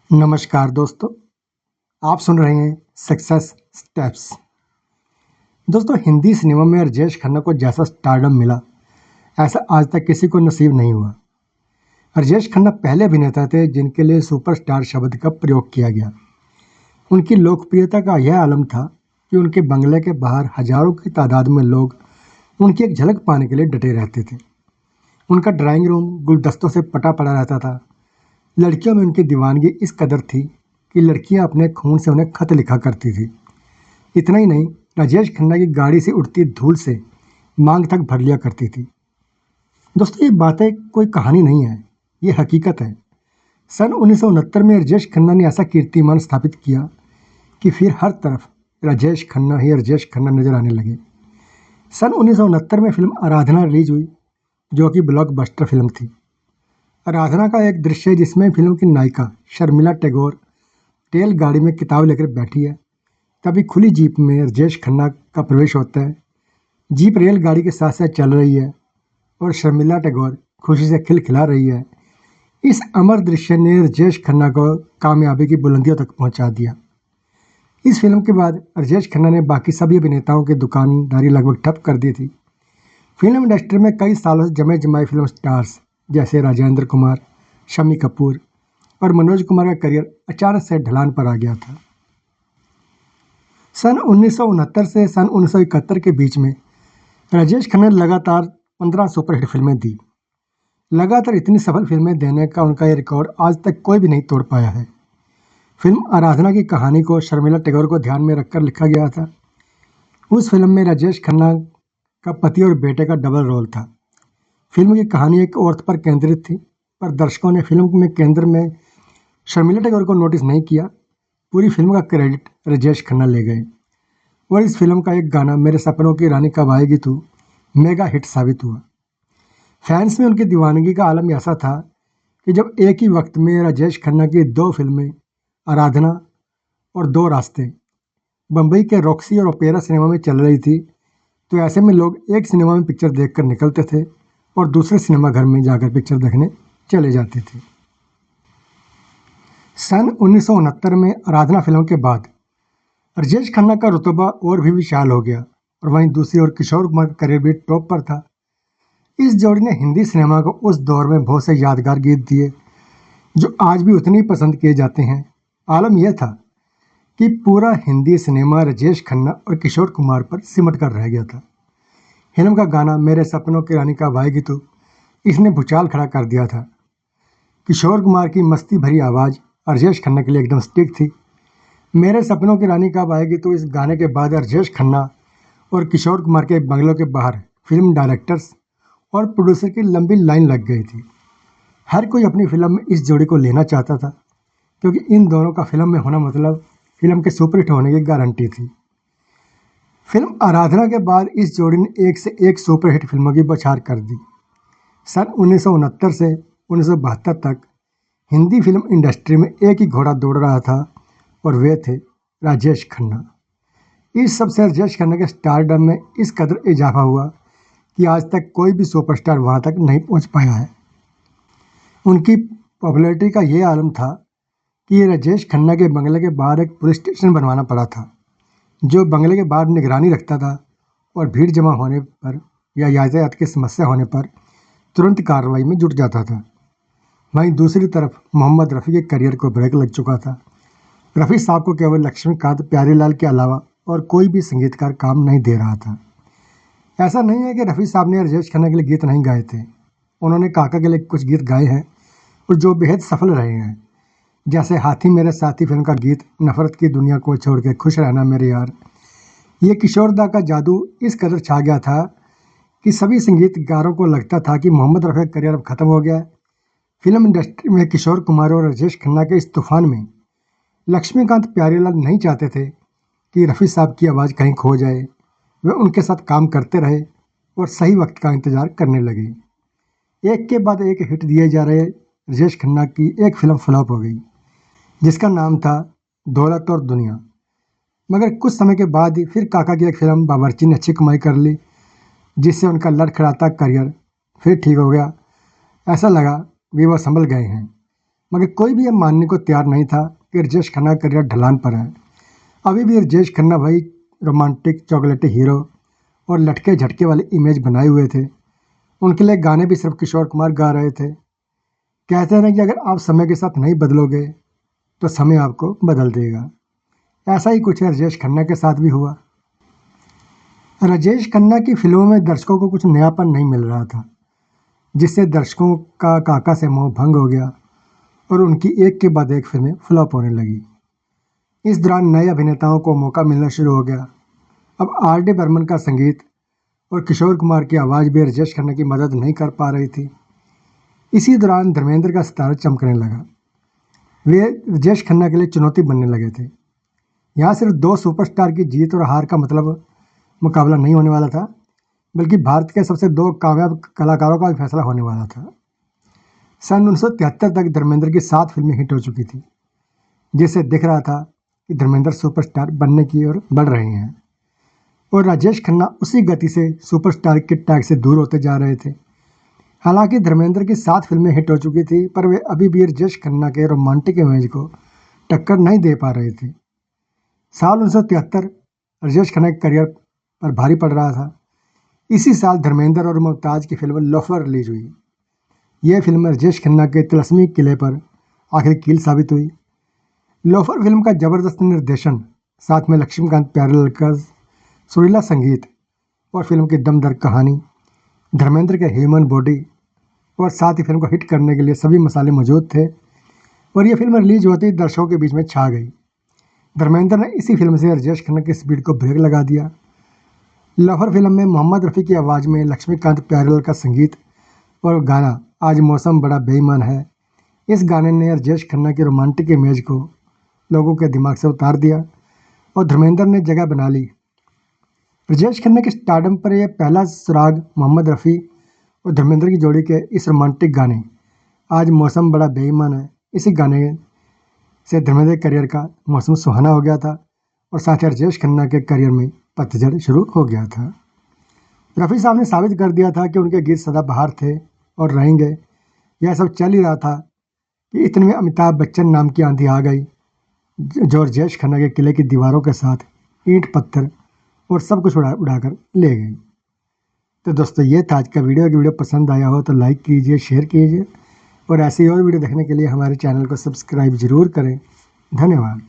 नमस्कार दोस्तों, आप सुन रहे हैं सक्सेस स्टेप्स। दोस्तों, हिंदी सिनेमा में राजेश खन्ना को जैसा स्टारडम मिला, ऐसा आज तक किसी को नसीब नहीं हुआ। राजेश खन्ना पहले अभिनेता थे जिनके लिए सुपरस्टार शब्द का प्रयोग किया गया। उनकी लोकप्रियता का यह आलम था कि उनके बंगले के बाहर हजारों की तादाद में लोग उनकी एक झलक पाने के लिए डटे रहते थे। उनका ड्राइंग रूम गुलदस्तों से पटा पड़ा रहता था। लड़कियों में उनकी दीवानगी इस कदर थी कि लड़कियां अपने खून से उन्हें खत लिखा करती थी। इतना ही नहीं, राजेश खन्ना की गाड़ी से उड़ती धूल से मांग तक भर लिया करती थी। दोस्तों, ये बातें कोई कहानी नहीं है, ये हकीकत है। सन 1969 में राजेश खन्ना ने ऐसा कीर्तिमान स्थापित किया कि फिर हर तरफ राजेश खन्ना ही राजेश खन्ना नजर आने लगे। सन 1969 में फिल्म आराधना रिलीज हुई, जो कि ब्लॉकबस्टर फिल्म थी। आराधना का एक दृश्य है जिसमें फिल्म की नायिका शर्मिला टैगोर रेलगाड़ी में किताब लेकर बैठी है। तभी खुली जीप में राजेश खन्ना का प्रवेश होता है। जीप रेलगाड़ी के साथ साथ चल रही है और शर्मिला टैगोर खुशी से खिलखिला रही है। इस अमर दृश्य ने राजेश खन्ना को कामयाबी की बुलंदियों तक पहुंचा दिया। इस फिल्म के बाद राजेश खन्ना ने बाकी सभी अभिनेताओं की दुकानदारी लगभग ठप कर दी थी। फिल्म इंडस्ट्री में कई सालों से जमे जमाए फिल्म स्टार्स जैसे राजेंद्र कुमार, शम्मी कपूर और मनोज कुमार का करियर अचानक से ढलान पर आ गया था। सन 1969 से सन 1971 के बीच में राजेश खन्ना ने लगातार 15 सुपरहिट फिल्में दी। लगातार इतनी सफल फिल्में देने का उनका यह रिकॉर्ड आज तक कोई भी नहीं तोड़ पाया है। फिल्म आराधना की कहानी को शर्मिला टैगोर को ध्यान में रखकर लिखा गया था। उस फिल्म में राजेश खन्ना का पति और बेटे का डबल रोल था। फिल्म की कहानी एक औरत पर केंद्रित थी, पर दर्शकों ने फिल्म में केंद्र में शर्मिला टैगोर को नोटिस नहीं किया। पूरी फिल्म का क्रेडिट राजेश खन्ना ले गए और इस फिल्म का एक गाना मेरे सपनों की रानी कब आएगी तू मेगा हिट साबित हुआ। फैंस में उनकी दीवानगी का आलम ऐसा था कि जब एक ही वक्त में राजेश खन्ना की 2 फिल्में आराधना और 2 रास्ते बम्बई के रॉक्सी और ओपेरा सिनेमा में चल रही थी, तो ऐसे में लोग एक सिनेमा में पिक्चर देखकर निकलते थे और दूसरे सिनेमा घर में जाकर पिक्चर देखने चले जाते थे। सन 1969 में आराधना फिल्म के बाद राजेश खन्ना का रुतबा और भी विशाल हो गया और वहीं दूसरी ओर किशोर कुमार का करियर भी टॉप पर था। इस जोड़ी ने हिंदी सिनेमा को उस दौर में बहुत से यादगार गीत दिए जो आज भी उतने ही पसंद किए जाते हैं। आलम यह था कि पूरा हिंदी सिनेमा राजेश खन्ना और किशोर कुमार पर सिमट कर रह गया था। फिल्म का गाना मेरे सपनों की रानी कब आएगी तू, इसने भूचाल खड़ा कर दिया था। किशोर कुमार की मस्ती भरी आवाज़ राजेश खन्ना के लिए एकदम स्टिक थी। मेरे सपनों की रानी कब आएगी तो इस गाने के बाद राजेश खन्ना और किशोर कुमार के बंगलों के बाहर फिल्म डायरेक्टर्स और प्रोड्यूसर की लंबी लाइन लग गई थी। हर कोई अपनी फिल्म में इस जोड़ी को लेना चाहता था, क्योंकि इन दोनों का फिल्म में होना मतलब फिल्म के सुपरहिट होने की गारंटी थी। फिल्म आराधना के बाद इस जोड़ी ने एक से एक सुपरहिट फिल्मों की बौछार कर दी। सन 1969 से 1972 तक हिंदी फिल्म इंडस्ट्री में एक ही घोड़ा दौड़ रहा था और वे थे राजेश खन्ना। इस सबसे राजेश खन्ना के स्टारडम में इस कदर इजाफा हुआ कि आज तक कोई भी सुपरस्टार वहां तक नहीं पहुंच पाया है। उनकी पॉपुलैरिटी का ये आलम था कि राजेश खन्ना के बंगले के बाहर एक पुलिस स्टेशन बनवाना पड़ा था, जो बंगले के बाहर निगरानी रखता था और भीड़ जमा होने पर या यातायात की समस्या होने पर तुरंत कार्रवाई में जुट जाता था। वहीं दूसरी तरफ मोहम्मद रफ़ी के करियर को ब्रेक लग चुका था। रफ़ी साहब को केवल लक्ष्मीकांत प्यारेलाल के अलावा और कोई भी संगीतकार काम नहीं दे रहा था। ऐसा नहीं है कि रफ़ी साहब ने राजेश खन्ना के लिए गीत नहीं गाए थे। उन्होंने काका के लिए कुछ गीत गाए हैं और जो बेहद सफल रहे हैं, जैसे हाथी मेरे साथी फिल्म का गीत नफरत की दुनिया को छोड़ के खुश रहना मेरे यार। ये किशोरदा का जादू इस कदर छा गया था कि सभी संगीतकारों को लगता था कि मोहम्मद रफ़ी का करियर अब ख़त्म हो गया है। फिल्म इंडस्ट्री में किशोर कुमार और राजेश खन्ना के इस तूफान में लक्ष्मीकांत प्यारेलाल नहीं चाहते थे कि रफ़ी साहब की आवाज़ कहीं खो जाए। वे उनके साथ काम करते रहे और सही वक्त का इंतज़ार करने लगे। एक के बाद एक हिट दिए जा रहे राजेश खन्ना की एक फिल्म फ्लॉप हो गई, जिसका नाम था दौलत और दुनिया। मगर कुछ समय के बाद ही फिर काका की एक फिल्म बावर्ची ने अच्छी कमाई कर ली, जिससे उनका लड़खड़ाता करियर फिर ठीक हो गया। ऐसा लगा भी वो संभल गए हैं। मगर कोई भी ये मानने को तैयार नहीं था कि राजेश खन्ना का करियर ढलान पर है। अभी भी राजेश खन्ना वही रोमांटिक चॉकलेटी हीरो और लटके झटके वाली इमेज बनाए हुए थे। उनके लिए गाने भी सिर्फ किशोर कुमार गा रहे थे। कहते हैं ना कि अगर आप समय के साथ नहीं बदलोगे तो समय आपको बदल देगा। ऐसा ही कुछ राजेश खन्ना के साथ भी हुआ। राजेश खन्ना की फिल्मों में दर्शकों को कुछ नयापन नहीं मिल रहा था, जिससे दर्शकों का काका से मोह भंग हो गया और उनकी एक के बाद एक फिल्में फ्लॉप होने लगी। इस दौरान नए अभिनेताओं को मौका मिलना शुरू हो गया। अब R.D. बर्मन का संगीत और किशोर कुमार की आवाज़ भी राजेश खन्ना की मदद नहीं कर पा रही थी। इसी दौरान धर्मेंद्र का सितारा चमकने लगा। वे राजेश खन्ना के लिए चुनौती बनने लगे थे। यहाँ सिर्फ दो सुपरस्टार की जीत और हार का मतलब मुकाबला नहीं होने वाला था, बल्कि भारत के सबसे दो कामयाब कलाकारों का भी फैसला होने वाला था। सन 1973 तक धर्मेंद्र की 7 फिल्में हिट हो चुकी थी, जिससे दिख रहा था कि धर्मेंद्र सुपरस्टार बनने की ओर बढ़ रहे हैं और राजेश खन्ना उसी गति से सुपरस्टार के टैग से दूर होते जा रहे थे। हालांकि धर्मेंद्र की 7 फिल्में हिट हो चुकी थी, पर वे अभी भी राजेश खन्ना के रोमांटिक इमेज को टक्कर नहीं दे पा रहे थे। साल 1973 राजेश खन्ना के करियर पर भारी पड़ रहा था। इसी साल धर्मेंद्र और मुमताज़ की फिल्म लोफर रिलीज हुई। यह फिल्म राजेश खन्ना के तिलस्मी किले पर आखिरी कील साबित हुई। लोफर फिल्म का जबरदस्त निर्देशन, साथ में लक्ष्मीकांत प्यारेलाल का सुरीला संगीत और फिल्म की दमदार कहानी, धर्मेंद्र के ह्यूमन बॉडी और साथ ही फिल्म को हिट करने के लिए सभी मसाले मौजूद थे और यह फिल्म रिलीज होते ही दर्शकों के बीच में छा गई। धर्मेंद्र ने इसी फिल्म से राजेश खन्ना की स्पीड को ब्रेक लगा दिया। लोफर फिल्म में मोहम्मद रफ़ी की आवाज़ में लक्ष्मीकांत प्यारेलाल का संगीत और गाना आज मौसम बड़ा बेईमान है, इस गाने ने राजेश खन्ना की रोमांटिक इमेज को लोगों के दिमाग से उतार दिया और धर्मेंद्र ने जगह बना ली। राजेश खन्ना के स्टारडम पर यह पहला सुराग मोहम्मद रफ़ी और धर्मेंद्र की जोड़ी के इस रोमांटिक गाने आज मौसम बड़ा बेईमान है, इसी गाने से धर्मेंद्र के करियर का मौसम सुहाना हो गया था और साथ ही राजेश खन्ना के करियर में पतझड़ शुरू हो गया था। रफ़ी साहब ने साबित कर दिया था कि उनके गीत सदाबहार थे और रहेंगे। यह सब चल ही रहा था कि इतने में अमिताभ बच्चन नाम की आंधी आ गई, जो राजेश खन्ना के किले की दीवारों के साथ ईंट पत्थर और सब कुछ उड़ाकर ले गई। तो दोस्तों, ये था आज का वीडियो। अगर वीडियो पसंद आया हो तो लाइक कीजिए, शेयर कीजिए और ऐसी और वीडियो देखने के लिए हमारे चैनल को सब्सक्राइब जरूर करें। धन्यवाद।